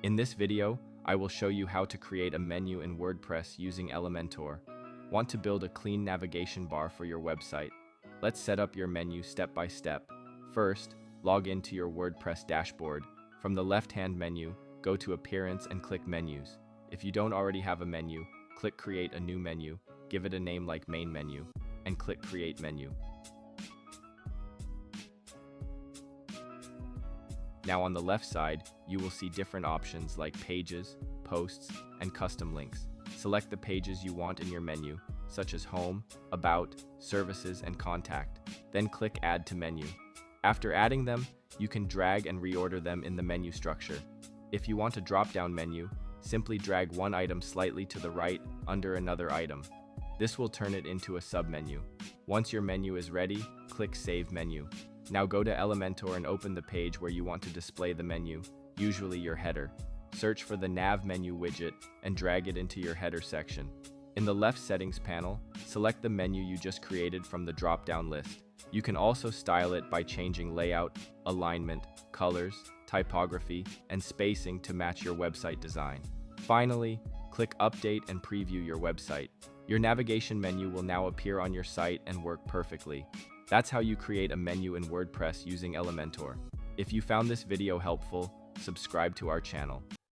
In this video, I will show you how to create a menu in WordPress using Elementor. Want to build a clean navigation bar for your website? Let's set up your menu step by step. First, log into your WordPress dashboard. From the left-hand menu, go to Appearance and click Menus. If you don't already have a menu, click Create a new menu, give it a name like Main Menu, and click Create Menu. Now on the left side, you will see different options like Pages, Posts, and Custom Links. Select the pages you want in your menu, such as Home, About, Services, and Contact. Then click Add to Menu. After adding them, you can drag and reorder them in the menu structure. If you want a drop-down menu, simply drag one item slightly to the right under another item. This will turn it into a submenu. Once your menu is ready, click Save Menu. Now go to Elementor and open the page where you want to display the menu, usually your header. Search for the Nav menu widget and drag it into your header section. In the left settings panel, select the menu you just created from the drop-down list. You can also style it by changing layout, alignment, colors, typography, and spacing to match your website design. Finally, click Update and preview your website. Your navigation menu will now appear on your site and work perfectly. That's how you create a menu in WordPress using Elementor. If you found this video helpful, subscribe to our channel.